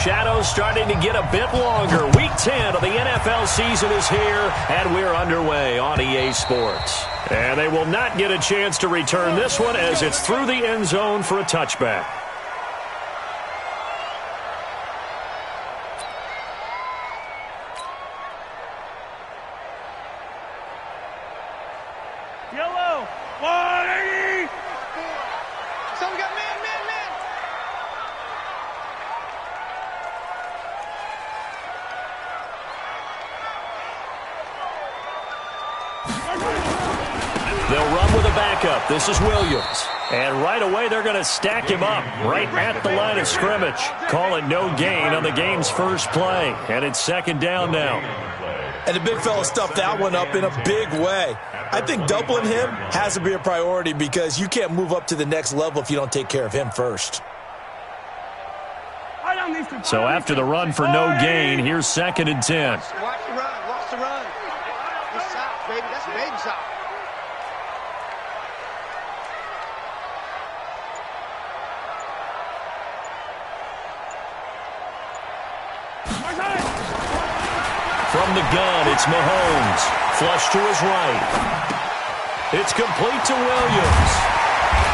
Shadows starting to get a bit longer. Week 10 of the NFL season is here, and we're underway on EA Sports. And they will not get a chance to return this one as it's through the end zone for a touchback. Yellow, 180. Someone got man. They'll run with a backup. This is Williams. And right away, they're going to stack him up right at the line of scrimmage. Call it no gain on the game's first play. And it's second down now. And the big fella stuffed that one up in a big way. I think doubling him has to be a priority because you can't move up to the next level if you don't take care of him first. So after the run for no gain, here's second and 10. Watch the run. Watch the run. Good stop, baby. That's a baby stop. From the gun, it's Mahomes. Flush to his right. It's complete to Williams.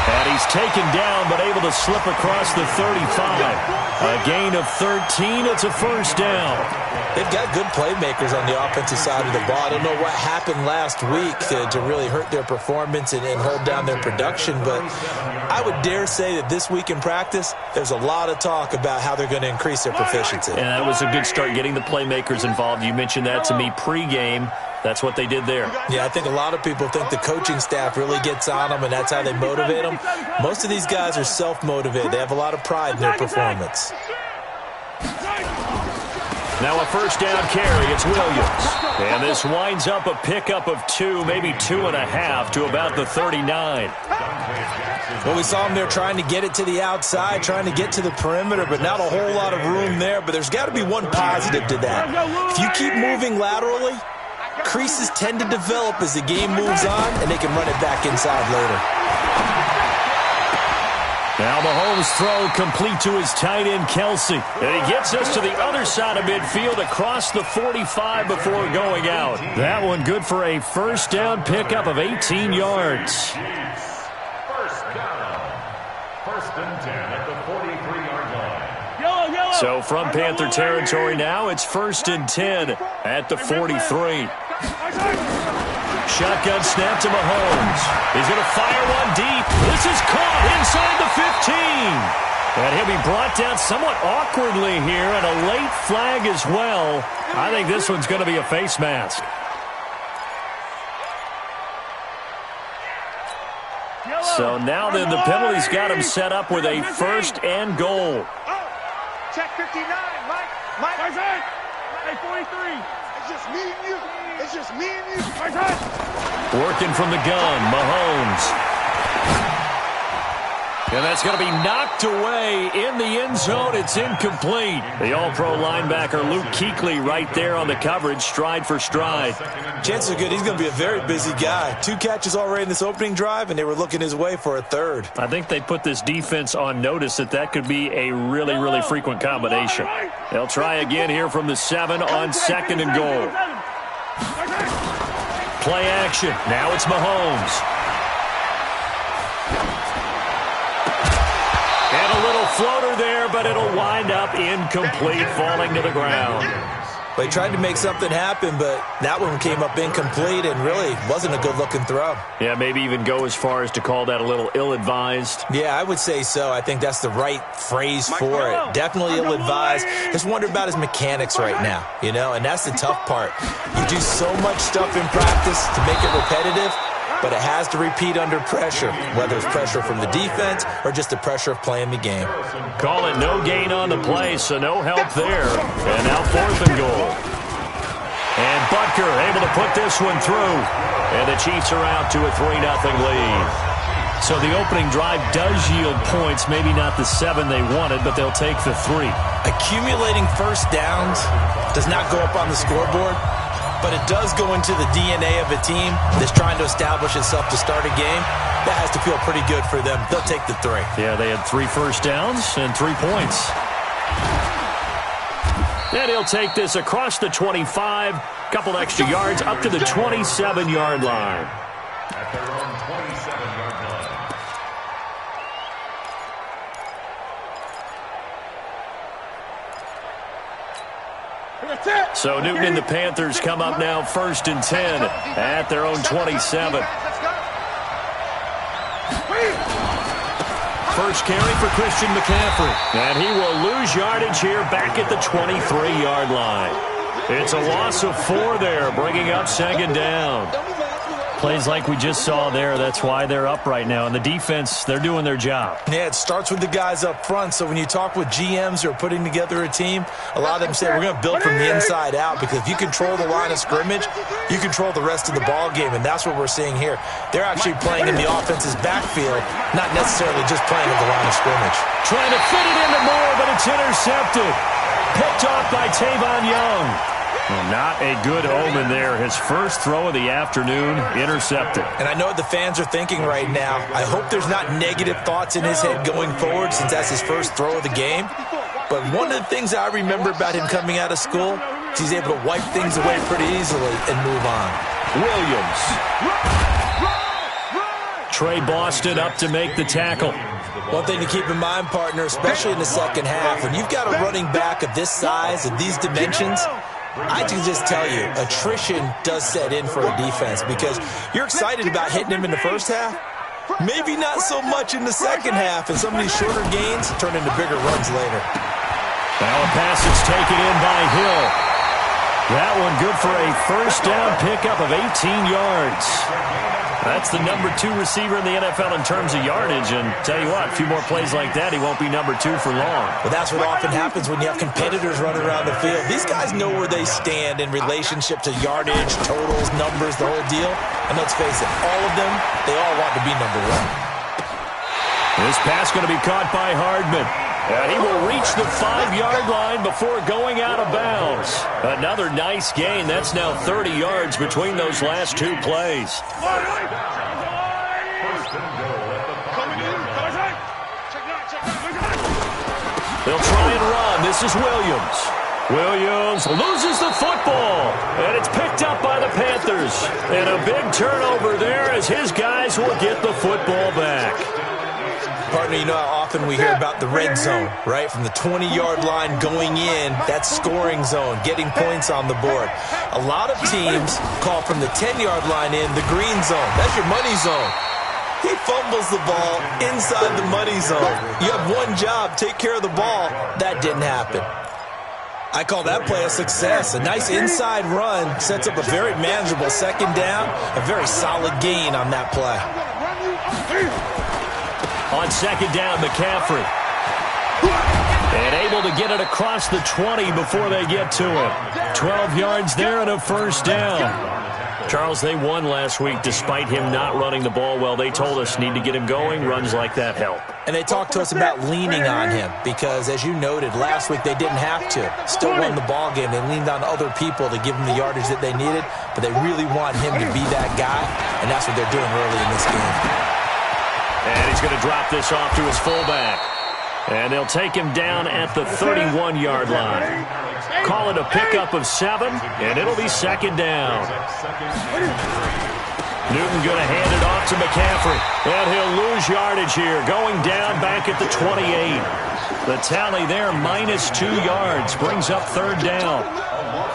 And he's taken down, but able to slip across the 35. A gain of 13. It's a first down. They've got good playmakers on the offensive side of the ball. I don't know what happened last week to really hurt their performance and hold down their production, but I would dare say that this week in practice, there's a lot of talk about how they're going to increase their proficiency. And that was a good start getting the playmakers involved. You mentioned that to me pregame. That's what they did there. Yeah, I think a lot of people think the coaching staff really gets on them, and that's how they motivate them. Most of these guys are self-motivated. They have a lot of pride in their performance. Now a first down carry. It's Williams. And this winds up a pickup of 2, maybe 2.5 to about the 39. Well, we saw him there trying to get it to the outside, trying to get to the perimeter, but not a whole lot of room there. But there's got to be one positive to that. If you keep moving laterally, creases tend to develop as the game moves on, and they can run it back inside later. Now Mahomes' throw complete to his tight end, Kelsey. And he gets us to the other side of midfield across the 45 before going out. That one good for a first down pickup of 18 yards. First down. First and 10 at the 43-yard line. So from Panther territory now, it's first and 10 at the 43. Shotgun snap to Mahomes. He's going to fire one deep. This is caught inside the 15. And he'll be brought down somewhat awkwardly here, and a late flag as well. I think this one's going to be a face mask. So now then the penalty's got him set up with a first and goal. Check 59, Mike. Hey, 43. It's just me and you. It's just me and you. Working from the gun, Mahomes. And that's going to be knocked away in the end zone. It's incomplete. The all-pro linebacker Luke Kuechly right there on the coverage, stride for stride. Chances are good he's going to be a very busy guy. 2 catches already in this opening drive, and they were looking his way for a third. I think they put this defense on notice that could be a really, really frequent combination. They'll try again here from the 7 on second and goal. Play action. Now it's Mahomes. And a little floater there, but it'll wind up incomplete, falling to the ground. They tried to make something happen, but that one came up incomplete and really wasn't a good-looking throw. Yeah, maybe even go as far as to call that a little ill-advised. Yeah, I would say so. I think that's the right phrase for it. Definitely ill-advised. Just wonder about his mechanics right now, you know, and that's the tough part. You do so much stuff in practice to make it repetitive, but it has to repeat under pressure, whether it's pressure from the defense or just the pressure of playing the game. Call it no gain on the play, so no help there. And now fourth and goal. And Butker able to put this one through. And the Chiefs are out to a 3-0 lead. So the opening drive does yield points, maybe not the 7 they wanted, but they'll take the 3. Accumulating first downs does not go up on the scoreboard, but it does go into the DNA of a team that's trying to establish itself to start a game. That has to feel pretty good for them. They'll take the 3. Yeah, they had 3 first downs and 3 points. And he'll take this across the 25, couple extra yards up to the 27-yard line. At their own 27-yard line. So Newton and the Panthers come up now 1st and 10 at their own 27. First carry for Christian McCaffrey. And he will lose yardage here back at the 23-yard line. It's a loss of 4 there, bringing up 2nd down. Plays like we just saw there. That's why they're up right now. And the defense, they're doing their job. Yeah, it starts with the guys up front. So when you talk with GMs who are putting together a team, a lot of them say we're going to build from the inside out, because if you control the line of scrimmage, you control the rest of the ball game, and that's what we're seeing here. They're actually playing in the offense's backfield, not necessarily just playing at the line of scrimmage. Trying to fit it into Moore, but it's intercepted. Picked off by Tavon Young. Well, not a good omen there. His first throw of the afternoon, intercepted. And I know what the fans are thinking right now. I hope there's not negative thoughts in his head going forward, since that's his first throw of the game. But one of the things I remember about him coming out of school is he's able to wipe things away pretty easily and move on. Williams. Trey Boston up to make the tackle. One thing to keep in mind, partner, especially in the second half, when you've got a running back of this size, of these dimensions, I can just tell you, attrition does set in for a defense, because you're excited about hitting him in the first half. Maybe not so much in the second half, and some of these shorter gains turn into bigger runs later. Now a pass is taken in by Hill. That one good for a first down pickup of 18 yards. That's the number 2 receiver in the NFL in terms of yardage. And tell you what, a few more plays like that, he won't be number 2 for long. Well, that's what often happens when you have competitors running around the field. These guys know where they stand in relationship to yardage, totals, numbers, the whole deal. And let's face it, all of them, they all want to be number 1. This pass going to be caught by Hardman. And he will reach the 5-yard line before going out of bounds. Another nice gain. That's now 30 yards between those last 2 plays. They'll try and run. This is Williams. Williams loses the football. And it's picked up by the Panthers. And a big turnover there as his guys will get the football back. Partner, you know how often we hear about the red zone, right? From the 20-yard line going in, that's scoring zone, getting points on the board. A lot of teams call from the 10-yard line in the green zone. That's your money zone. He fumbles the ball inside the money zone. You have one job, take care of the ball. That didn't happen. I call that play a success. A nice inside run sets up a very manageable second down, a very solid gain on that play. On second down, McCaffrey. And able to get it across the 20 before they get to him. 12 yards there and a first down. Charles, they won last week despite him not running the ball well. They told us need to get him going. Runs like that help. And they talked to us about leaning on him because, as you noted, last week they didn't have to. Still won the ball game. They leaned on other people to give them the yardage that they needed, but they really want him to be that guy, and that's what they're doing early in this game. And he's going to drop this off to his fullback. And they'll take him down at the 31-yard line. Call it a pickup of 7, and it'll be second down. Newton going to hand it off to McCaffrey. And he'll lose yardage here, going down back at the 28. The tally there, -2 yards, brings up third down.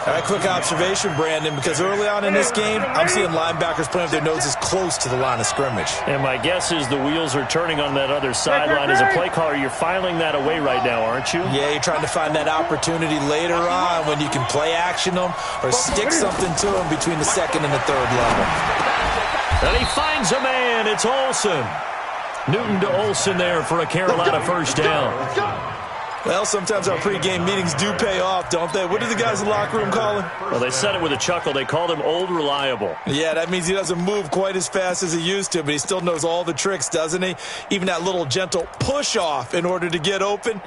All right, quick observation, Brandon, because early on in this game, I'm seeing linebackers playing with their noses close to the line of scrimmage. And my guess is the wheels are turning on that other sideline. As a play caller, you're filing that away right now, aren't you? Yeah, you're trying to find that opportunity later on when you can play action them or stick something to them between the second and the third level. And he finds a man. It's Olsen. Newton to Olsen there for a Carolina first down. Well, sometimes our pregame meetings do pay off, don't they? What do the guys in the locker room call him? Well, they said it with a chuckle. They called him Old Reliable. Yeah, that means he doesn't move quite as fast as he used to, but he still knows all the tricks, doesn't he? Even that little gentle push-off in order to get open,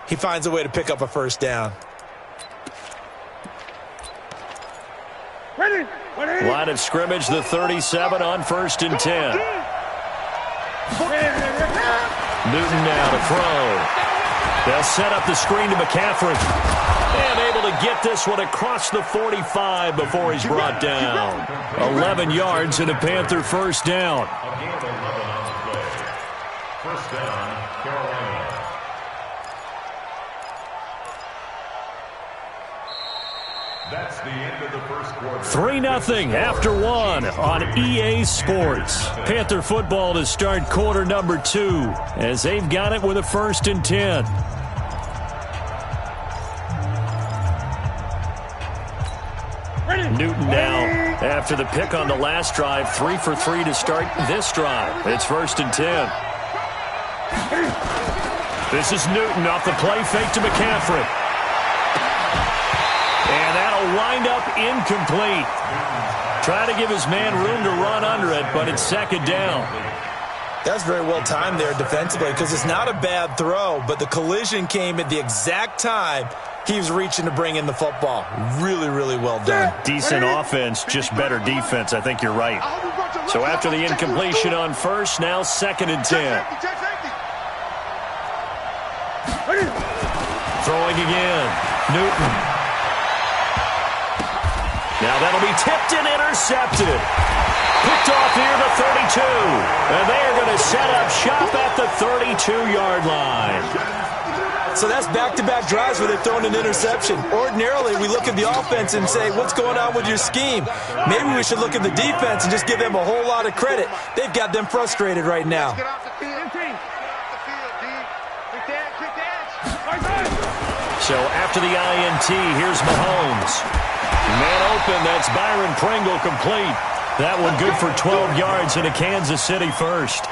he finds a way to pick up a first down. Line of scrimmage, the 37 on 1st and 10. Newton now to throw. They'll set up the screen to McCaffrey. And able to get this one across the 45 before he's brought down. 11 yards and a Panther first down. First down, Carolina. That's the end of the first quarter. 3-0 after one on EA Sports. Panther football to start quarter number 2 as they've got it with a 1st and 10. Newton now after the pick on the last drive, 3 for 3 to start this drive. It's 1st and 10. This is Newton off the play fake to McCaffrey. And that'll wind up incomplete. Try to give his man room to run under it, but it's 2nd down. That's very well timed there defensively because it's not a bad throw, but the collision came at the exact time he was reaching to bring in the football. Really, really well done. Decent offense, just better defense. I think you're right. So after the incompletion on first, now 2nd and 10. Throwing again. Newton. Now that'll be tipped and intercepted. Picked off near the 32. And they are going to set up shop at the 32-yard line. So that's back-to-back drives where they've thrown an interception. Ordinarily, we look at the offense and say, what's going on with your scheme? Maybe we should look at the defense and just give them a whole lot of credit. They've got them frustrated right now. So after the INT, here's Mahomes. Man open, that's Byron Pringle complete. That one good for 12 yards and a Kansas City first.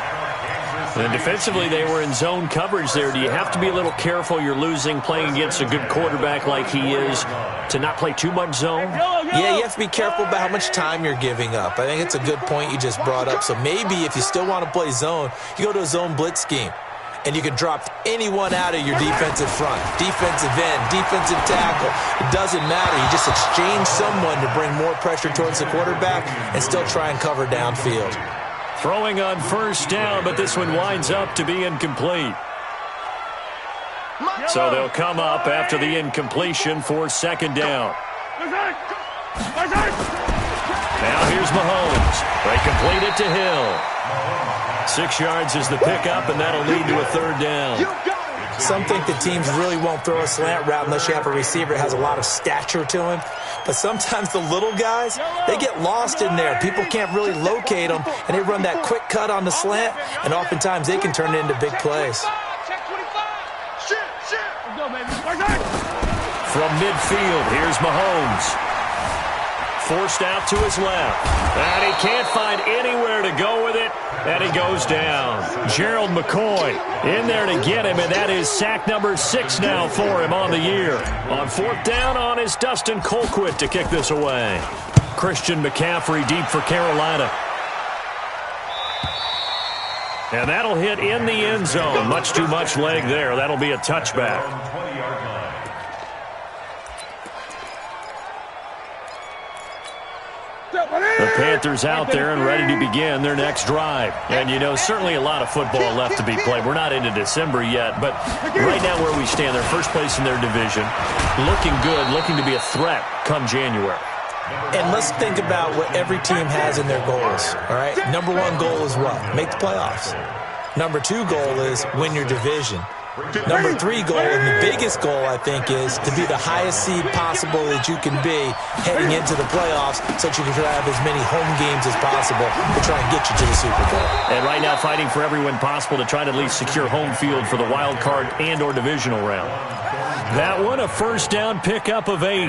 And defensively, they were in zone coverage there. Do you have to be a little careful you're losing playing against a good quarterback like he is to not play too much zone? Yeah, you have to be careful about how much time you're giving up. I think it's a good point you just brought up. So maybe if you still want to play zone, you go to a zone blitz scheme. And you can drop anyone out of your defensive front, defensive end, defensive tackle. It doesn't matter. You just exchange someone to bring more pressure towards the quarterback and still try and cover downfield. Throwing on first down, but this one winds up to be incomplete. So they'll come up after the incompletion for 2nd down. Now here's Mahomes. They complete it to Hill. 6 yards is the pickup, and that'll lead to a 3rd down. Some think the teams really won't throw a slant route unless you have a receiver that has a lot of stature to him. But sometimes the little guys, they get lost in there. People can't really locate them, and they run that quick cut on the slant, and oftentimes they can turn it into big plays. From midfield, here's Mahomes. Forced out to his left. And he can't find anywhere to go with it, and he goes down. Gerald McCoy in there to get him, and that is sack number 6 now for him on the year. On 4th down on is Dustin Colquitt to kick this away. Christian McCaffrey deep for Carolina. And that'll hit in the end zone. Much too much leg there. That'll be a touchback. The Panthers out there and ready to begin their next drive. And, you know, certainly a lot of football left to be played. We're not into December yet, but right now where we stand, they're first place in their division. Looking good, looking to be a threat come January. And let's think about what every team has in their goals, all right? Number 1 goal is what? Make the playoffs. Number 2 goal is win your division. Number 3 goal, and the biggest goal, I think, is to be the highest seed possible that you can be heading into the playoffs so that you can have as many home games as possible to try and get you to the Super Bowl. And right now fighting for every win possible to try to at least secure home field for the wild card and or divisional round. That one, a first down pickup of 8.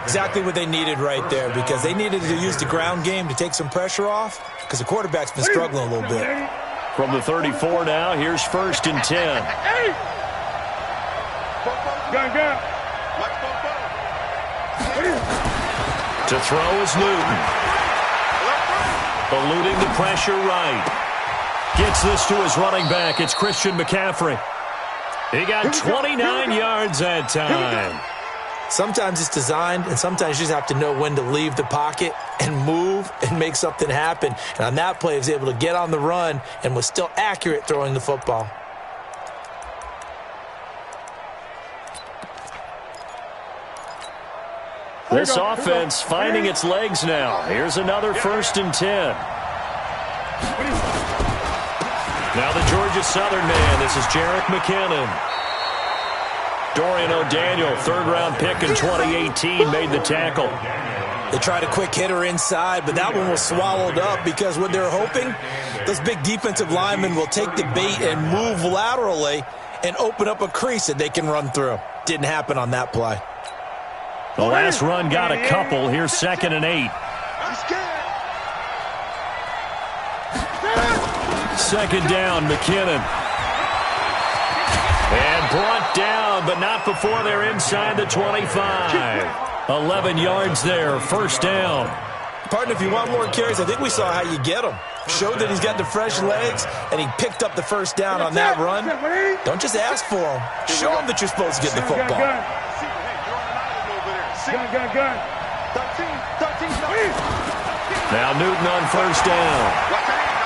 Exactly what they needed right there, because they needed to use the ground game to take some pressure off because the quarterback's been struggling a little bit. From the 34 now, here's 1st and 10. To throw is Newton. Eluding the pressure right. Gets this to his running back. It's Christian McCaffrey. He got 29 yards that time. Sometimes it's designed, and sometimes you just have to know when to leave the pocket and move and make something happen. And on that play, he was able to get on the run and was still accurate throwing the football. This offense finding its legs now. Here's another 1st and 10. Now the Georgia Southern man. This is Jerick McKinnon. Dorian O'Daniel, 3rd-round pick in 2018, made the tackle. They tried a quick hitter inside, but that one was swallowed up because what they're hoping, those big defensive linemen will take the bait and move laterally and open up a crease that they can run through. Didn't happen on that play. The last run got a couple. Here's 2nd and 8. 2nd down, McKinnon. And brought down, but not before they're inside the 25. 11 yards there, 1st down. Partner, if you want more carries, I think we saw how you get him. Showed that he's got the fresh legs, and he picked up the 1st down on that run. Don't just ask for him. Show him that you're supposed to get the football. Now Newton on 1st down.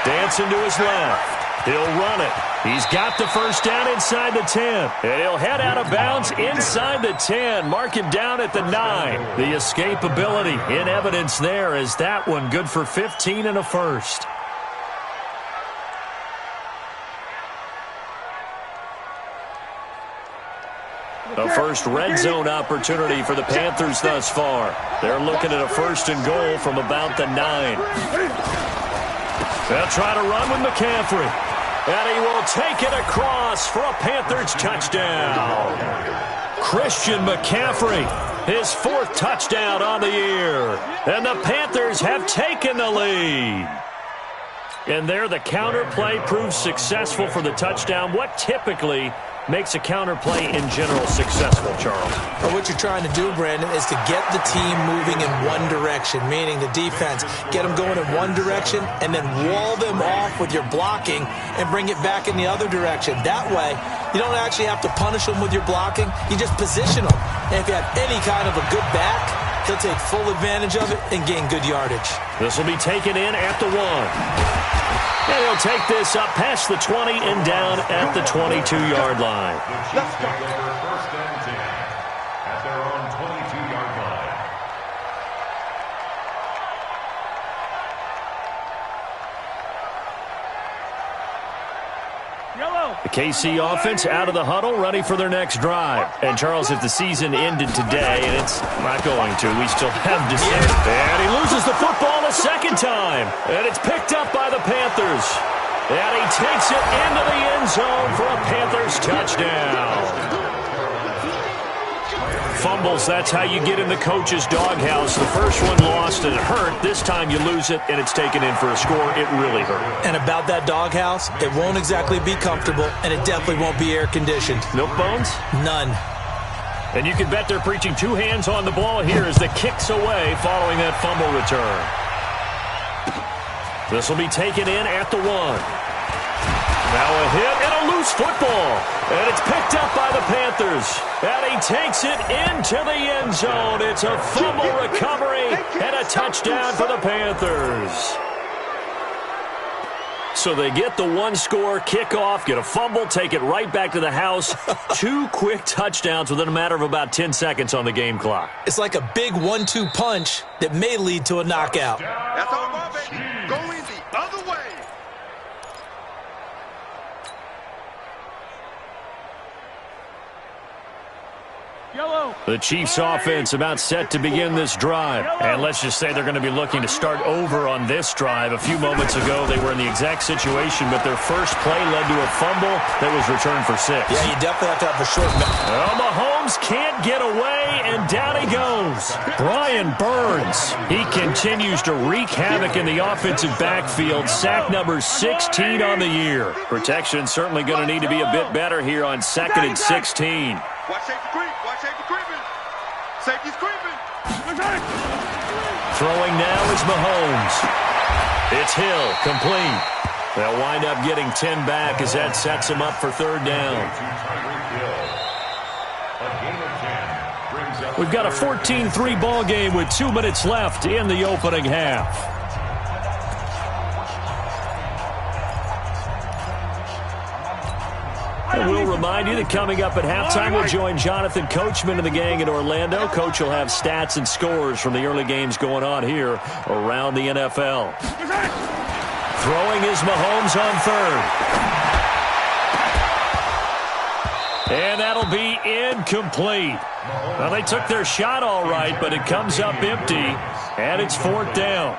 Dancing to his left. He'll run it. He's got the 1st down inside the 10. And he'll head out of bounds inside the 10. Mark him down at the 9. The escapability in evidence there is that one good for 15 and a 1st. The first red zone opportunity for the Panthers thus far. They're looking at a 1st and goal from about the 9. They'll try to run with McCaffrey. And he will take it across for a Panthers touchdown. Christian McCaffrey, his 4th touchdown on the year. And the Panthers have taken the lead. And there the counter play proves successful for the touchdown. What typically makes a counter play in general successful, Charles? Well, what you're trying to do, Brandon, is to get the team moving in one direction, meaning the defense. Get them going in one direction and then wall them off with your blocking and bring it back in the other direction. That way, you don't actually have to punish them with your blocking. You just position them. And if you have any kind of a good back, he'll take full advantage of it and gain good yardage. This will be taken in at the 1. And he'll take this up past the 20 and down at the 22-yard line. The Chiefs take over 1st and 10 at their own 22-yard line. The KC offense out of the huddle, ready for their next drive. And, Charles, if the season ended today, and it's not going to, we still have December. And he loses the football a 2nd time. And it's picked up by the Panthers. And he takes it into the end zone for a Panthers touchdown. Fumbles, that's how you get in the coach's doghouse. The first one lost and it hurt. This time you lose it and it's taken in for a score. It really hurt. And about that doghouse, it won't exactly be comfortable, and it definitely won't be air-conditioned. Milk bones? None. And you can bet they're preaching 2 hands on the ball here as the kick's away following that fumble return. This will be taken in at the 1. Now a hit and a loose football. And it's picked up by the Panthers. And he takes it into the end zone. It's a fumble recovery and a touchdown for the Panthers. So they get the 1-score kickoff, get a fumble, take it right back to the house. 2 quick touchdowns within a matter of about 10 seconds on the game clock. It's like a big 1-2 punch that may lead to a knockout. That's all about, baby. Going the other way. The Chiefs offense about set to begin this drive. And let's just say they're going to be looking to start over on this drive. A few moments ago, they were in the exact situation, but their first play led to a fumble that was returned for 6. Yeah, you definitely have to have a short... Well, Mahomes can't get away, and down he goes. Brian Burns, he continues to wreak havoc in the offensive backfield. Sack number 16 on the year. Protection certainly going to need to be a bit better here on 2nd and 16. Watch safety creep. Watch safety creeping. Safety's creeping. Throwing now is Mahomes. It's Hill, complete. They'll wind up getting 10 back as that sets him up for 3rd down. We've got a 14-3 ball game with 2 minutes left in the opening half. And we'll remind you that coming up at halftime, we'll join Jonathan Coachman and the gang in Orlando. Coach will have stats and scores from the early games going on here around the NFL. Throwing is Mahomes on third. And that'll be incomplete. Well, they took their shot all right, but it comes up empty, and it's fourth down.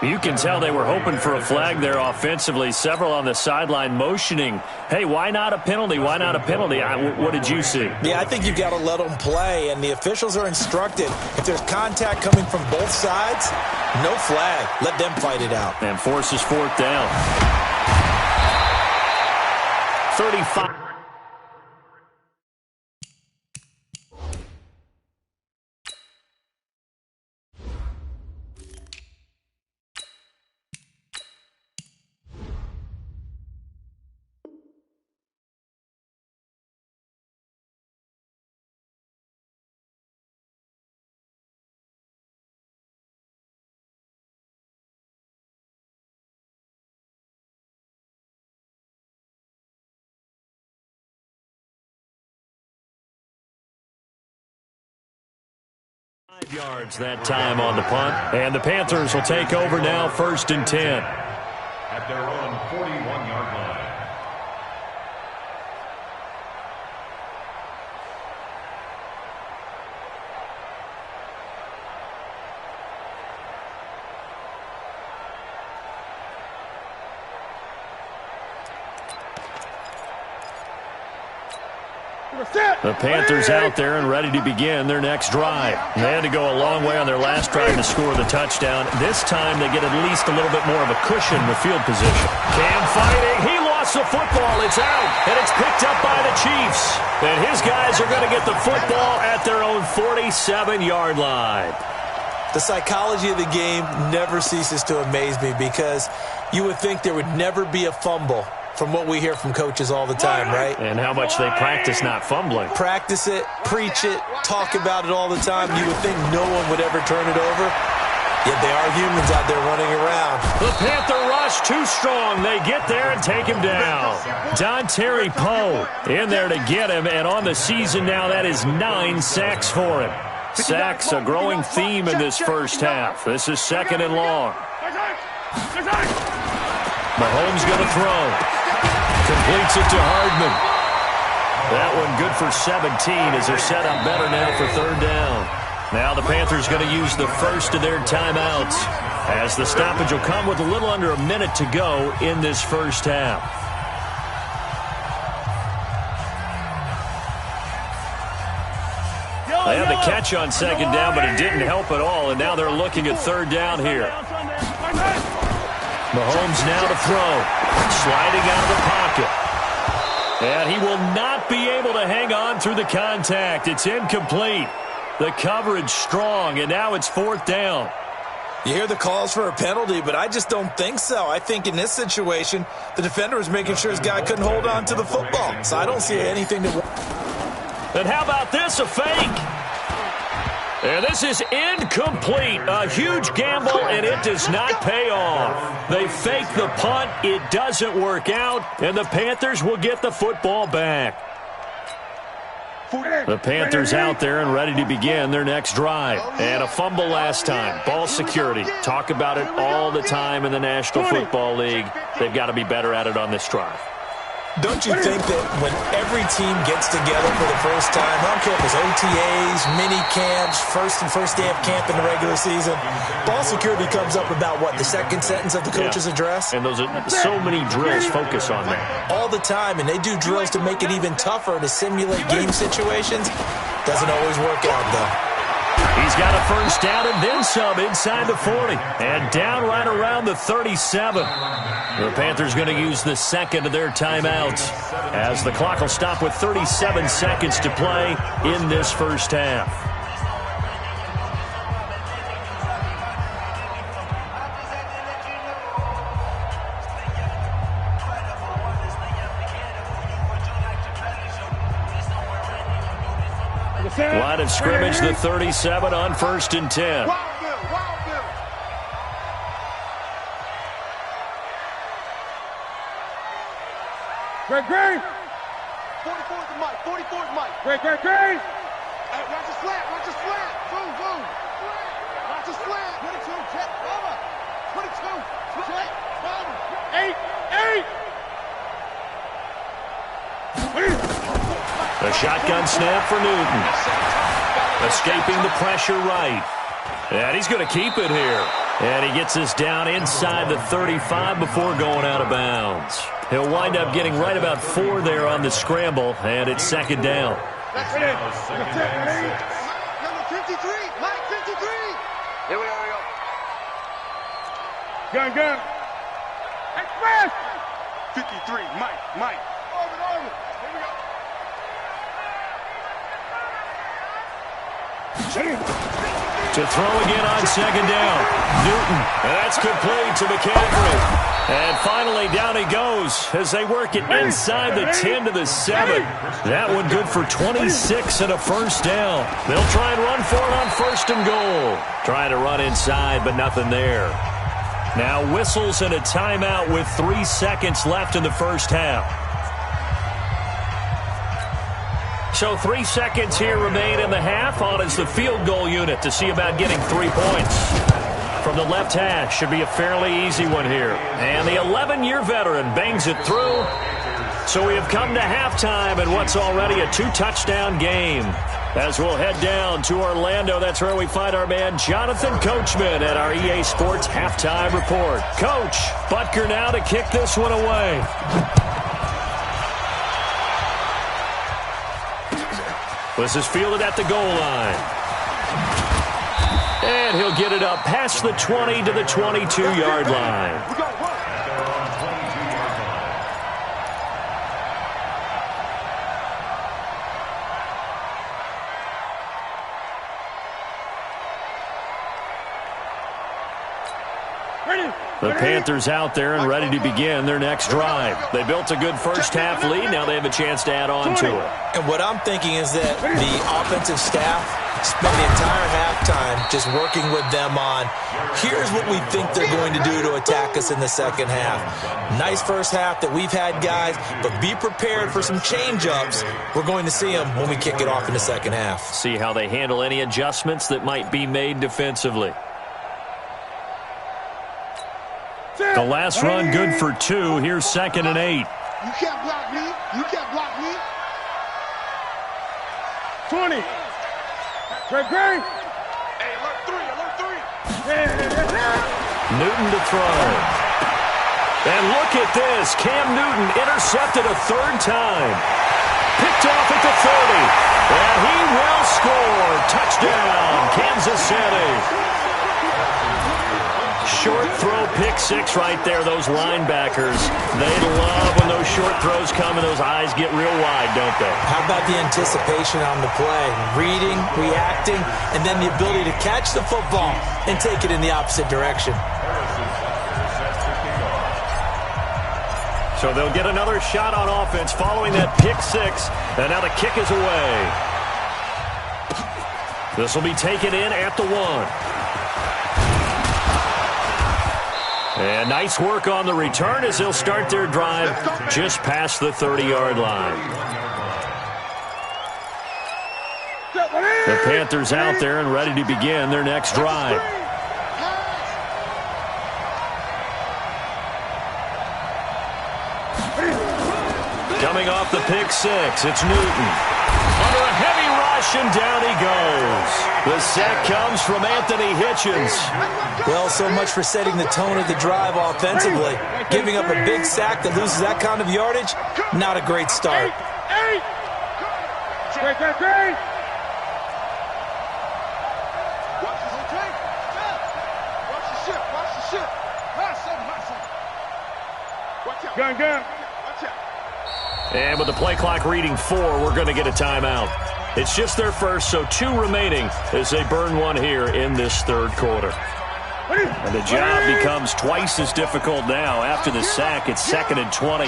You can tell they were hoping for a flag there offensively. Several on the sideline motioning, hey, why not a penalty? Why not a penalty? What did you see? Yeah, I think you've got to let them play, and the officials are instructed. If there's contact coming from both sides, no flag. Let them fight it out. And forces fourth down. 35. Yards that time on the punt. And the Panthers will take over now, 1st and 10. At their own 41-yard line. The Panthers out there and ready to begin their next drive. They had to go a long way on their last drive to score the touchdown. This time they get at least a little bit more of a cushion with field position. Cam fighting. He lost the football. It's out. And it's picked up by the Chiefs. And his guys are going to get the football at their own 47-yard line. The psychology of the game never ceases to amaze me because you would think there would never be a fumble from what we hear from coaches all the time, right? And how much they practice not fumbling. Practice it, preach it, talk about it all the time. You would think no one would ever turn it over. Yet they are humans out there running around. The Panther rush too strong. They get there and take him down. Dontari Poe in there to get him. And on the season now, that is 9 sacks for him. Sacks, a growing theme in this first half. This is 2nd and long. Mahomes going to throw. Completes it to Hardman. That one good for 17 as they're set up better now for 3rd down. Now the Panthers going to use the first of their timeouts as the stoppage will come with a little under a minute to go in this first half. They had the catch on 2nd down, but it didn't help at all, and now they're looking at 3rd down here. Mahomes now to throw. Sliding out of the pocket. And he will not be able to hang on through the contact. It's incomplete. The coverage strong, and now it's 4th down. You hear the calls for a penalty, but I just don't think so. I think in this situation, the defender was making sure his guy couldn't hold on to the football. So I don't see anything to... And how about this, a fake? And this is incomplete. A huge gamble, and it does not pay off. They fake the punt. It doesn't work out, and the Panthers will get the football back. The Panthers out there and ready to begin their next drive. And a fumble last time. Ball security. Talk about it all the time in the National Football League. They've got to be better at it on this drive. Don't you think that when every team gets together for the first time, I don't care if it's OTAs, mini camps, first day of camp in the regular season, ball security comes up about, what, the second sentence of the coach's address? And those are so many drills focus on that. All the time, and they do drills to make it even tougher to simulate game situations. Doesn't always work out, though. He's got a first down and then some inside the 40. And down right around the 37. The Panthers going to use the second of their timeouts as the clock will stop with 37 seconds to play in this first half. Line of scrimmage, the 37 on 1st and 10. Greg. Great. Hey, watch the slant. Boom. Watch the slant. 22, check, mama. 22, check, mama. 8. A shotgun snap for Newton. Escaping the pressure right. And he's going to keep it here. And he gets us down inside the 35 before going out of bounds. He'll wind up getting right about 4 there on the scramble, and it's second down. That's it. Number 53, Mike 53. Here we go. Gun. Express. 53, Mike. Orbit. Here we go. To throw again on second down. Newton. And that's complete to McCaffrey. And finally, down he goes as they work it inside the 10 to the 7. That one good for 26 and a first down. They'll try and run for it on first and goal. Trying to run inside, but nothing there. Now whistles and a timeout with 3 seconds left in the first half. So 3 seconds here remain in the half. On is the field goal unit to see about getting 3 points. From the left hash, should be a fairly easy one here. And the 11-year veteran bangs it through. So we have come to halftime in what's already a 2-touchdown game. As we'll head down to Orlando, that's where we find our man Jonathan Coachman at our EA Sports Halftime Report. Coach, Butker now to kick this one away. This is fielded at the goal line. And he'll get it up past the 20 to the 22-yard line. The Panthers out there and ready to begin their next drive. They built a good first half lead. Now they have a chance to add on to it. And what I'm thinking is that the offensive staff spent the entire halftime just working with them on, here's what we think they're going to do to attack us in the second half. Nice first half that we've had, guys, but be prepared for some change-ups. We're going to see them when we kick it off in the second half. See how they handle any adjustments that might be made defensively. The last run good for 2. Here's 2nd and 8. You can't block me. 20. Great. Hey, alert 3. Newton to throw. And look at this. Cam Newton intercepted a 3rd time. Picked off at the 30. And he will score. Touchdown, Kansas City. Short throw, pick 6 right there. Those linebackers, they love when those short throws come and those eyes get real wide, don't they? How about the anticipation on the play? Reading, reacting, and then the ability to catch the football and take it in the opposite direction. So they'll get another shot on offense following that pick 6. And now the kick is away. This will be taken in at the 1. And nice work on the return as they'll start their drive just past the 30-yard line. The Panthers out there and ready to begin their next drive. Coming off the pick 6, it's Newton. Under a heavy rush, and down he goes. The sack comes from Anthony Hitchens. Well, so much for setting the tone of the drive offensively. Giving up a big sack that loses that kind of yardage, not a great start. Great. Watch the ship. Gun. And with the play clock reading 4, we're going to get a timeout. It's just their first, so 2 remaining as they burn one here in this 3rd quarter. And the job becomes twice as difficult now. After the sack, it's 2nd and 20.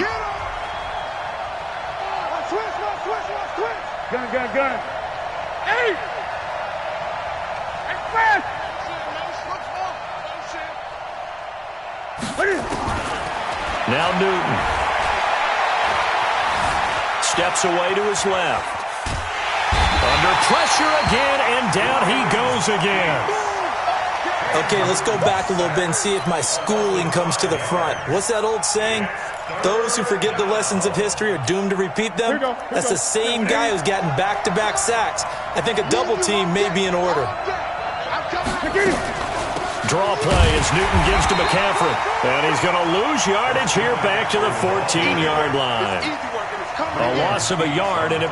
Gun. Hey! Express! Now Newton. Steps away to his left. pressure again, and down he goes again. Okay, let's go back a little bit and see if my schooling comes to the front. What's that old saying? Those who forget the lessons of history are doomed to repeat them. That's the same guy who's gotten back-to-back sacks. I think a double team may be in order. Draw play as Newton gives to McCaffrey. And he's going to lose yardage here back to the 14-yard line. A loss of a yard, and it...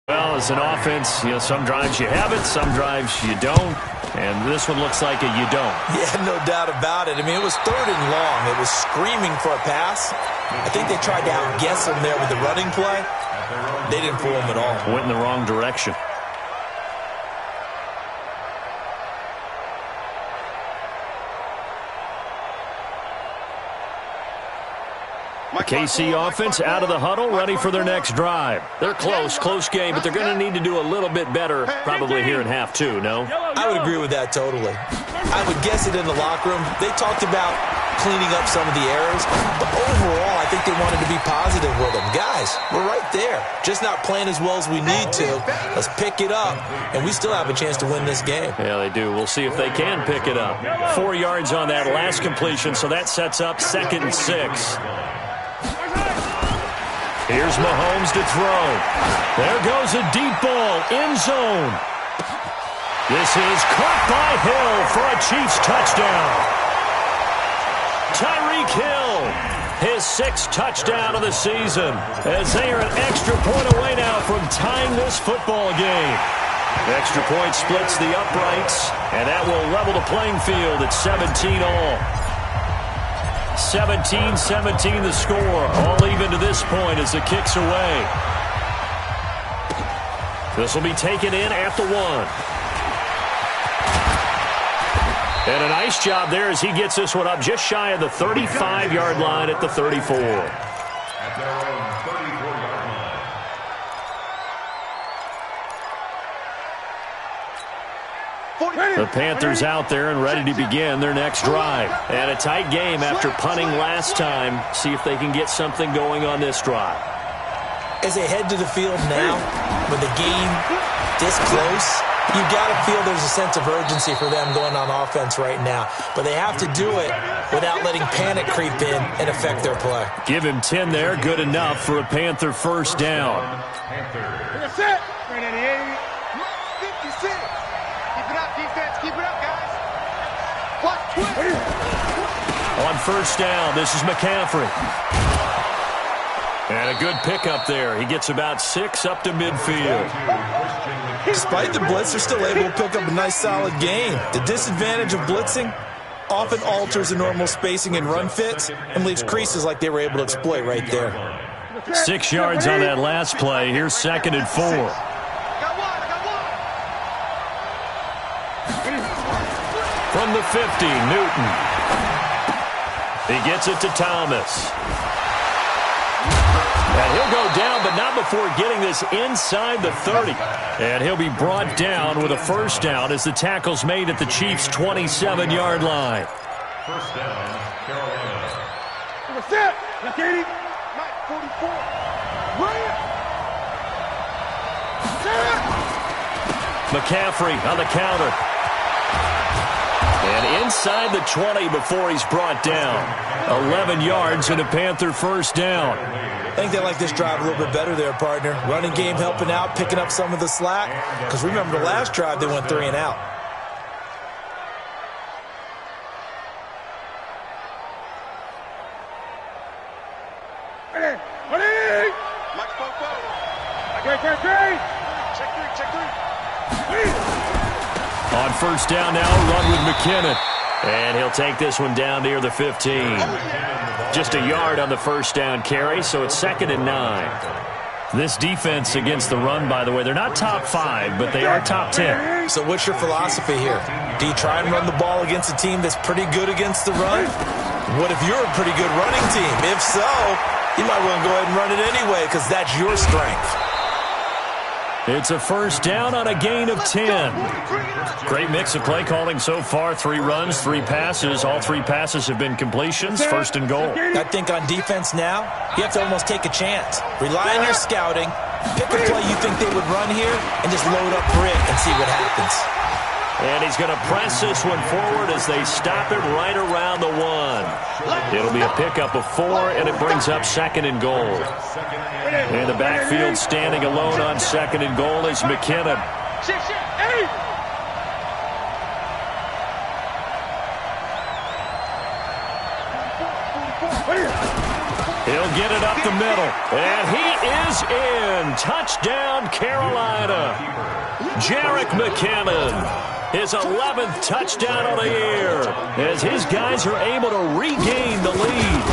Well, as an offense, some drives you have it, some drives you don't. And this one looks like a you don't. Yeah, no doubt about it. I mean, it was 3rd and long. It was screaming for a pass. I think they tried to outguess him there with the running play. They didn't fool him at all. Went in the wrong direction. KC offense out of the huddle, ready for their next drive. They're close game, but they're going to need to do a little bit better probably here in half two, no? I would agree with that totally. I would guess it in the locker room. They talked about cleaning up some of the errors, but overall, I think they wanted to be positive with them. Guys, we're right there. Just not playing as well as we need to. Let's pick it up, and we still have a chance to win this game. Yeah, they do. We'll see if they can pick it up. 4 yards on that last completion, so that sets up 2nd and 6. Here's Mahomes to throw. There goes a deep ball, end zone. This is caught by Hill for a Chiefs touchdown. Tyreek Hill, his 6th touchdown of the season, as they are an extra point away now from tying this football game. Extra point splits the uprights, and that will level the playing field at 17 all. 17-17 the score, all even to this point as the kick's away. This will be taken in at the 1. And a nice job there as he gets this one up just shy of the 35-yard line at the 34. At their own 34-yard line. The Panthers out there and ready to begin their next drive. And a tight game after punting last time. See if they can get something going on this drive. As they head to the field now, with the game this close, you've got to feel there's a sense of urgency for them going on offense right now. But they have to do it without letting panic creep in and affect their play. Give him 10 there, good enough for a Panther first down. That's it. 56. Keep it up, defense. Keep it up, guys. Watch twist. On first down, this is McCaffrey. And a good pickup there. He gets about 6 up to midfield. Despite the blitz, they're still able to pick up a nice solid gain. The disadvantage of blitzing often alters the normal spacing and run fits and leaves creases like they were able to exploit right there. 6 yards on that last play. Here's 2nd and 4. From the 50, Newton. He gets it to Thomas. And he'll go down, but not before getting this inside the 30. And he'll be brought down with a first down as the tackle's made at the Chiefs' 27-yard line. First down, Carolina. What's that? Like 80. Mike, 44. Ryan. McCaffrey on the counter. And inside the 20 before he's brought down. 11 yards and a Panther first down. I think they like this drive a little bit better there, partner. Running game helping out, picking up some of the slack. Because remember, the last drive they went 3 and out. Ready. Mike, okay. Check 3. On first down now, run with McKinnon. And he'll take this one down near the 15. Just a yard on the first down carry, so it's 2nd and 9. This defense against the run, by the way, they're not top 5, but they are top 10. So what's your philosophy here? Do you try and run the ball against a team that's pretty good against the run? What if you're a pretty good running team? If so, you might want to go ahead and run it anyway because that's your strength. It's a first down on a gain of 10. Great mix of play calling so far. 3 runs, 3 passes. All 3 passes have been completions. 1st and goal. I think on defense now, you have to almost take a chance. Rely on your scouting. Pick a play you think they would run here and just load up for it and see what happens. And he's going to press this one forward as they stop it right around the 1. It'll be a pickup of 4, and it brings up 2nd and goal. In the backfield, standing alone on 2nd and goal is McKinnon. He'll get it up the middle, and he is in. Touchdown, Carolina. Jerick McKinnon. His 11th touchdown of the year as his guys are able to regain the lead.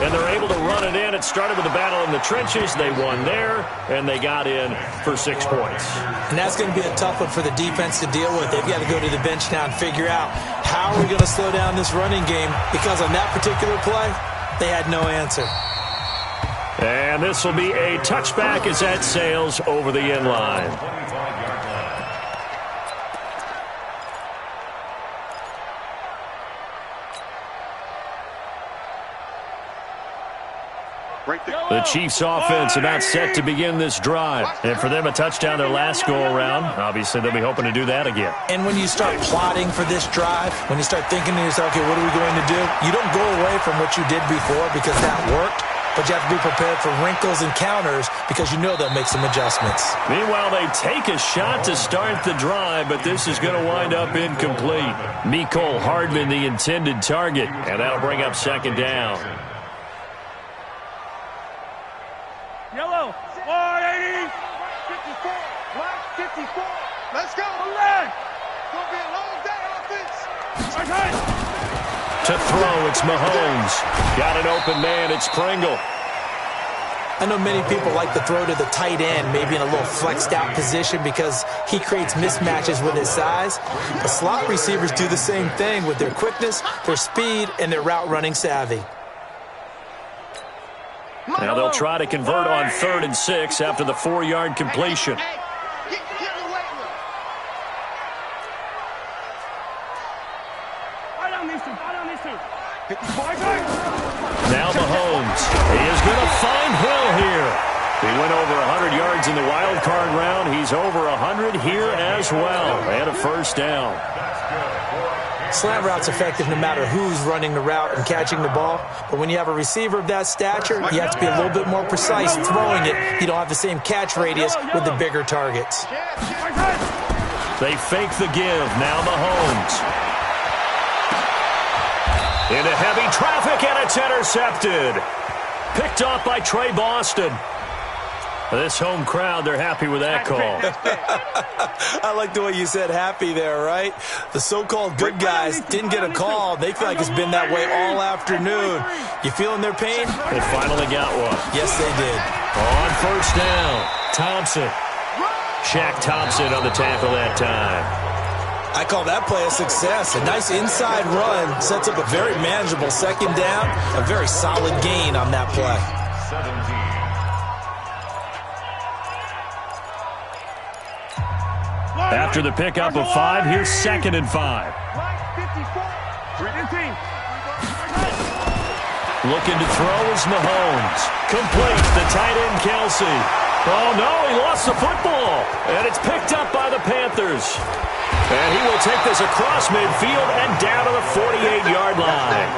And they're able to run it in. It started with a battle in the trenches. They won there, and they got in for 6 points. And that's going to be a tough one for the defense to deal with. They've got to go to the bench now and figure out how are we going to slow down this running game, because on that particular play, they had no answer. And this will be a touchback as that sails over the end line. The Chiefs offense about set to begin this drive. And for them, a touchdown their last go-around. Obviously, they'll be hoping to do that again. And when you start plotting for this drive, when you start thinking to yourself, okay, what are we going to do? You don't go away from what you did before because that worked. But you have to be prepared for wrinkles and counters because you know they'll make some adjustments. Meanwhile, they take a shot to start the drive, but this is going to wind up incomplete. Mecole Hardman, the intended target, and that'll bring up 2nd down. Yellow, 480. 54, black 54. Let's go. It's going to be a long day, offense. Okay. To throw, it's Mahomes. Got an open man, it's Pringle. I know many people like to throw to the tight end, maybe in a little flexed out position because he creates mismatches with his size. The slot receivers do the same thing with their quickness, their speed, and their route running savvy. Now they'll try to convert on 3rd and 6 after the 4-yard completion. Now Mahomes. He is going to find Hill here. He went over 100 yards in the wild card round. He's over 100 here as well. And a 1st down. Slant route's effective no matter who's running the route and catching the ball. But when you have a receiver of that stature, you have to be a little bit more precise throwing it. You don't have the same catch radius with the bigger targets. They fake the give. Now Mahomes. Into heavy traffic, and it's intercepted. Picked off by Trey Boston. This home crowd, they're happy with that call. I like the way you said happy there, right? The so-called good guys didn't get a call. They feel like it's been that way all afternoon. You feeling their pain? They finally got one. Yes, they did. On 1st down, Thompson. Shaq Thompson on the tackle that time. I call that play a success. A nice inside run sets up a very manageable 2nd down. A very solid gain on that play. 17. After the pickup of 5, here's 2nd and 5. Looking to throw is Mahomes. Complete. The tight end, Kelsey. Oh, no, he lost the football. And it's picked up by the Panthers. And he will take this across midfield and down to the 48-yard line.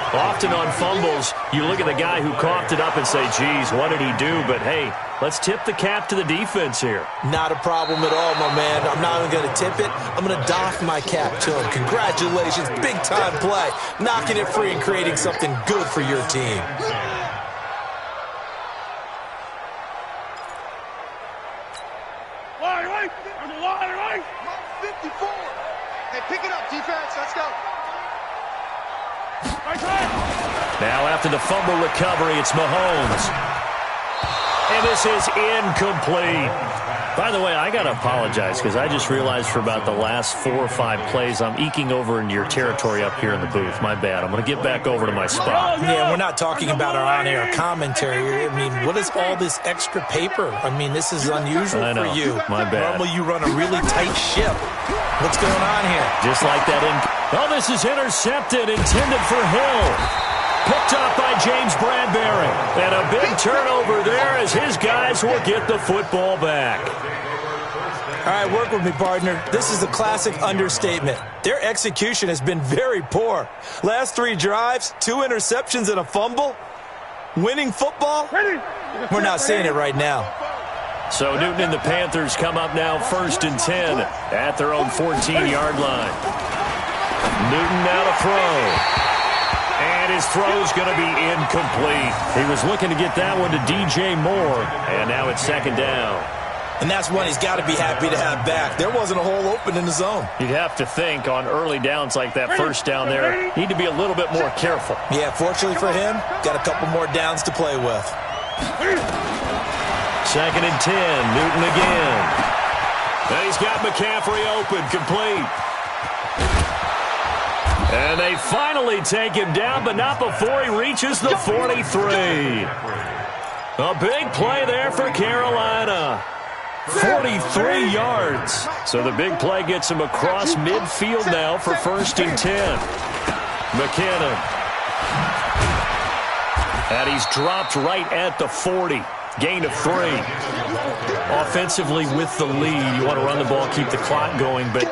Often on fumbles, you look at the guy who coughed it up and say, geez, what did he do? But, hey, let's tip the cap to the defense here. Not a problem at all, my man. I'm not even going to tip it. I'm going to doff my cap to him. Congratulations. Big-time play. Knocking it free and creating something good for your team. Wide. 54. Hey, pick it up, defense. Let's go. Now after the fumble recovery, it's Mahomes. And this is incomplete. By the way, I got to apologize because I just realized for about the last 4 or 5 plays, I'm eking over into your territory up here in the booth. My bad. I'm going to get back over to my spot. Yeah, we're not talking about our on-air commentary. I mean, what is all this extra paper? I mean, this is unusual for you. My bad. Normally you run a really tight ship. What's going on here? Just like that. Oh, this is intercepted, intended for Hill. Picked up by James Bradbury. And a big turnover there as his guys will get the football back. All right, work with me, partner. This is a classic understatement. Their execution has been very poor. Last 3 drives, 2 interceptions and a fumble. Winning football? We're not seeing it right now. So Newton and the Panthers come up now 1st and 10 at their own 14-yard line. Newton now to throw. And his throw's going to be incomplete. He was looking to get that one to DJ Moore, and now it's 2nd down. And that's one he's got to be happy to have back. There wasn't a hole open in the zone. You'd have to think on early downs like that 1st down there, need to be a little bit more careful. Yeah, fortunately for him, got a couple more downs to play with. 2nd and 10, Newton again. And he's got McCaffrey open, complete. And they finally take him down, but not before he reaches the 43. A big play there for Carolina. 43 yards. So the big play gets him across midfield now for 1st and 10. McKinnon. And he's dropped right at the 40. Gain of 3. Offensively with the lead, you want to run the ball, keep the clock going, but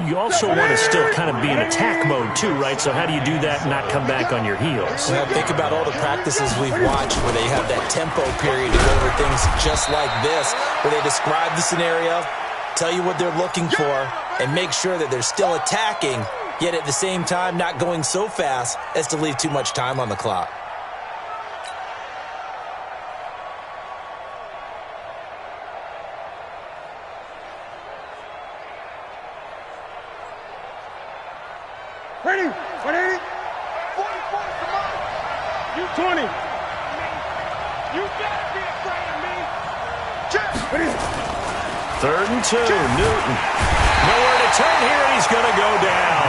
you also want to still kind of be in attack mode too, right? So how do you do that and not come back on your heels? Well, think about all the practices we've watched where they have that tempo period to go over things just like this, where they describe the scenario, tell you what they're looking for, and make sure that they're still attacking, yet at the same time not going so fast as to leave too much time on the clock. Ready? 180? 44, come on. You 20. You gotta be afraid of me. Check. Ready? 3rd and 2, Newton. Nowhere to turn here, and he's going to go down.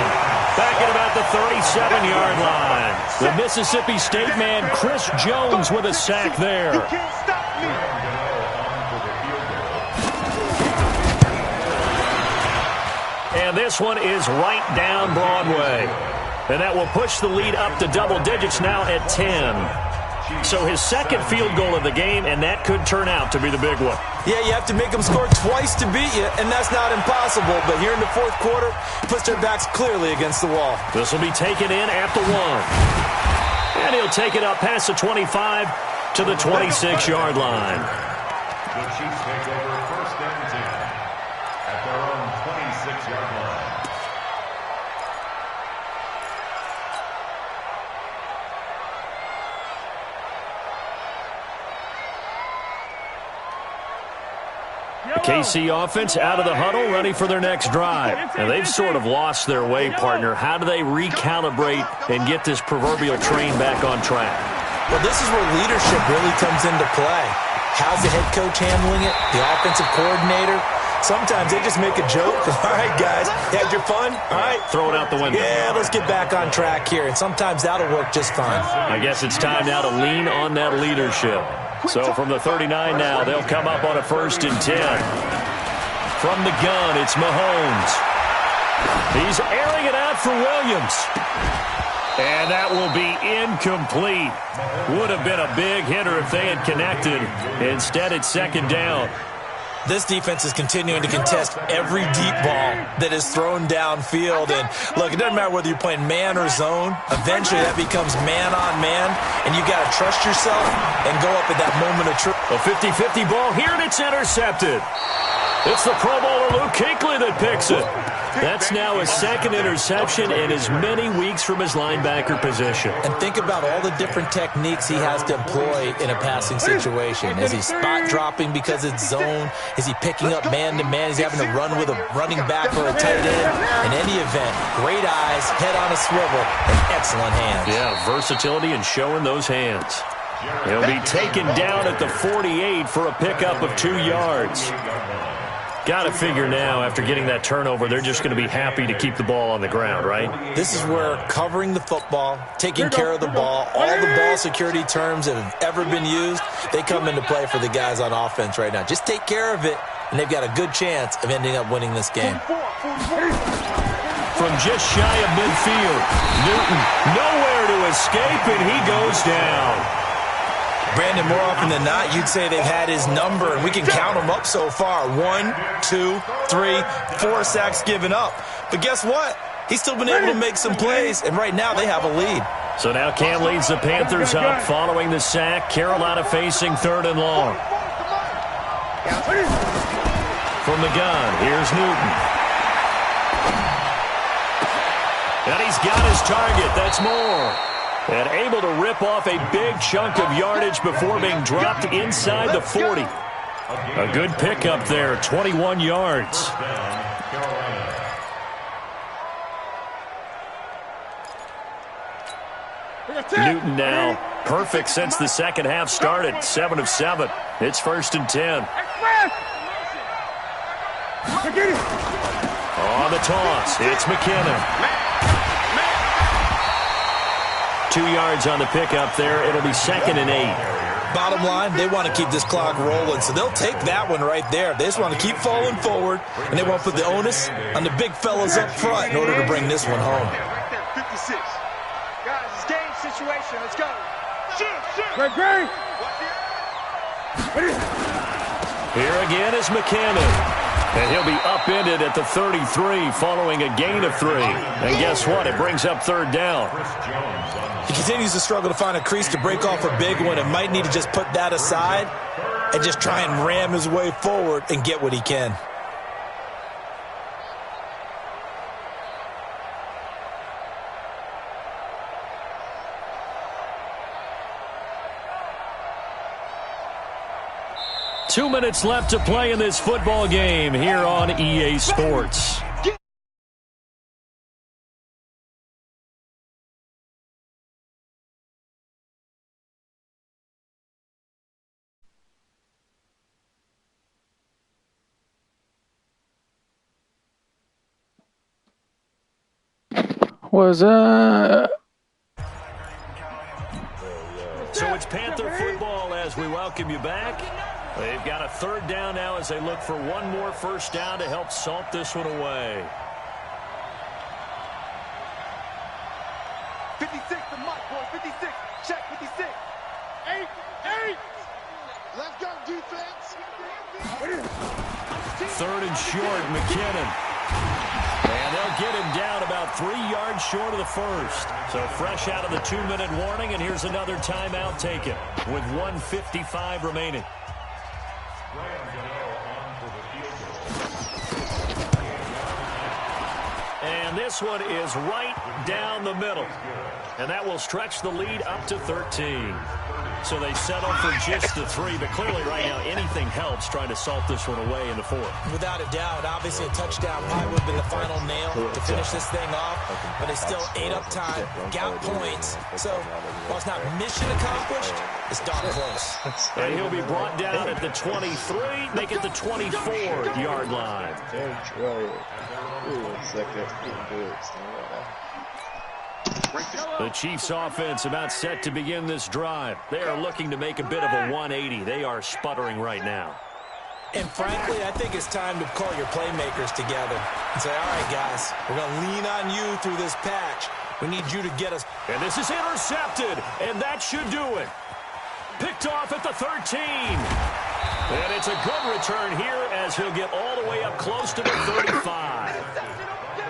Back at about the 37-yard line. The Mississippi State man, Chris Jones, with a sack there. You can't stop me. And this one is right down Broadway. And that will push the lead up to double digits now at 10. So his 2nd field goal of the game, and that could turn out to be the big one. Yeah, you have to make them score twice to beat you, and that's not impossible. But here in the 4th quarter, puts their backs clearly against the wall. This will be taken in at the 1. And he'll take it up past the 25 to the 26-yard line. The Chiefs take over 1st and 10 at their own 26-yard line. The KC offense out of the huddle, ready for their next drive. And they've sort of lost their way, partner. How do they recalibrate and get this proverbial train back on track? Well, this is where leadership really comes into play. How's the head coach handling it? The offensive coordinator? Sometimes they just make a joke. All right, guys, had your fun? All right. Throw it out the window. Yeah, let's get back on track here. And sometimes that'll work just fine. I guess it's time now to lean on that leadership. So from the 39 now, they'll come up on a 1st and 10. From the gun, it's Mahomes. He's airing it out for Williams. And that will be incomplete. Would have been a big hitter if they had connected. Instead, it's 2nd down. This defense is continuing to contest every deep ball that is thrown downfield. And, look, it doesn't matter whether you're playing man or zone. Eventually, that becomes man-on-man, and you got to trust yourself and go up at that moment of truth. A 50-50 ball here, and it's intercepted. It's the Pro Bowler Luke Kuechly that picks it. That's now his 2nd interception in as many weeks from his linebacker position. And think about all the different techniques he has to employ in a passing situation. Is he spot dropping because it's zone? Is he picking up man-to-man? Is he having to run with a running back or a tight end? In any event, great eyes, head on a swivel, and excellent hands. Yeah, versatility and showing those hands. He'll be taken down at the 48 for a pickup of 2 yards. Got to figure now, after getting that turnover, they're just going to be happy to keep the ball on the ground, right? This is where covering the football, taking care of the ball, all the ball security terms that have ever been used, they come into play for the guys on offense right now. Just take care of it, and they've got a good chance of ending up winning this game. From just shy of midfield, Newton nowhere to escape, and he goes down. Brandon, more often than not, you'd say they've had his number, and we can count them up so far. 1, 2, 3, 4 sacks given up. But guess what? He's still been able to make some plays, and right now they have a lead. So now Cam leads the Panthers up following the sack. Carolina facing 3rd and long. From the gun, here's Newton. And he's got his target. That's Moore. And able to rip off a big chunk of yardage before being dropped inside the 40. A good pickup there, 21 yards. Newton now perfect since the second half started, 7 of 7. It's 1st and 10. On the toss, it's McKinnon. 2 yards on the pickup there. It'll be 2nd and 8. Bottom line, they want to keep this clock rolling, so they'll take that one right there. They just want to keep falling forward, and they want to put the onus on the big fellas up front in order to bring this one home. Right there, 56. Guys, it's game situation. Let's go. Shoot. Great. Here again is McKinnon. And he'll be upended at the 33 following a gain of 3. And guess what? It brings up 3rd down. He continues to struggle to find a crease to break off a big one and might need to just put that aside and just try and ram his way forward and get what he can. Two minutes left to play in this football game here on EA Sports. What's up? So it's Panther football as we welcome you back. They've got a 3rd down now as they look for one more 1st down to help salt this one away. 56 to Mike, boy. 56. Check 56. 8. Let's go, defense. 3rd and short, McKinnon. And they'll get him down about 3 yards short of the 1st. So fresh out of the 2-minute warning, and here's another timeout taken with 1:55 remaining. And this one is right down the middle. And that will stretch the lead up to 13. So they settle for just the 3, but clearly right now anything helps trying to salt this one away in the 4th. Without a doubt, obviously a touchdown probably would have been the final nail to finish this thing off, but they still ate up time, got points, so while it's not mission accomplished, it's darn close. And he'll be brought down at the 23, make it the 24-yard line. The Chiefs offense about set to begin this drive. They are looking to make a bit of a 180. They are sputtering right now. And frankly, I think it's time to call your playmakers together and say, all right, guys, we're going to lean on you through this patch. We need you to get us. And this is intercepted, and that should do it. Picked off at the 13. And it's a good return here as he'll get all the way up close to the 35.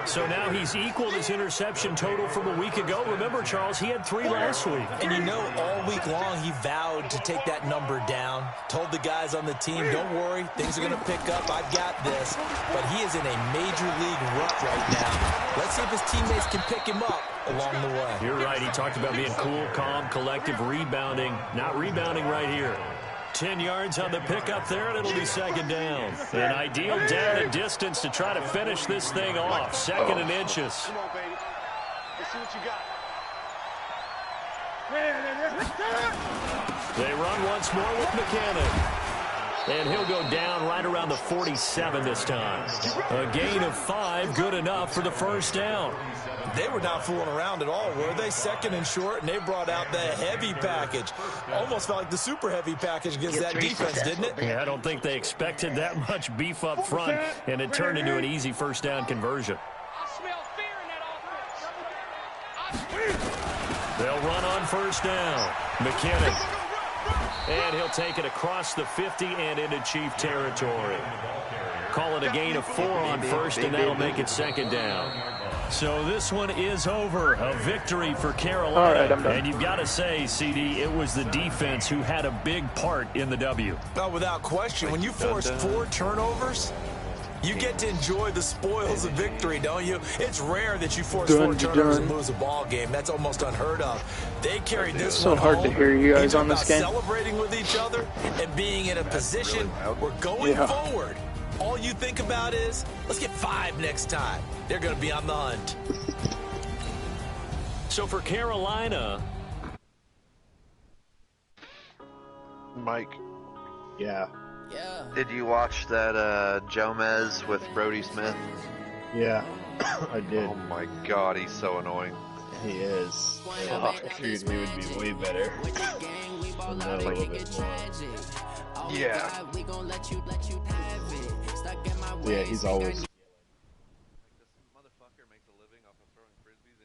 So now he's equaled his interception total from a week ago. Remember, Charles, he had 3 last week. And you know, all week long he vowed to take that number down. Told the guys on the team, don't worry, things are going to pick up. I've got this. But he is in a major league rut right now. Let's see if his teammates can pick him up along the way. You're right. He talked about being cool, calm, collective, rebounding. Not rebounding right here. 10 yards on the pickup there, and it'll be 2nd down. An ideal down and distance to try to finish this thing off. 2nd and inches. Come on, baby. Let's see what you got. They run once more with McKinnon. And he'll go down right around the 47 this time. A gain of 5, good enough for the first down. They were not fooling around at all, were they? Second and short, and they brought out the heavy package. Almost felt like the super heavy package against that defense, didn't it? Yeah, I don't think they expected that much beef up front, and it turned into an easy first down conversion. I smell fear in that offense. They'll run on first down. McKinnon. And he'll take it across the 50 and into Chief territory. Call it a gain of 4 on first, and that'll make it second down. So this one is over. A victory for Carolina. All right, I'm done. And you've got to say, CD, it was the defense who had a big part in the W. Oh, without question. When you force 4 turnovers, you get to enjoy the spoils of victory, don't you? It's rare that you force 4 turnovers and lose a ball game. That's almost unheard of. They carried this one home. So hard to hear you guys on this game. Celebrating with each other and being in a position where going forward, all you think about is, let's get 5 next time. They're going to be on the hunt. So for Carolina, Mike. Yeah. Did you watch that Jomez with Brody Smith? Yeah, I did. Oh my God, he's so annoying. He is. I figured he would be way better. A little bit more. Yeah. Yeah, he's always. This motherfucker makes a living off of throwing frisbees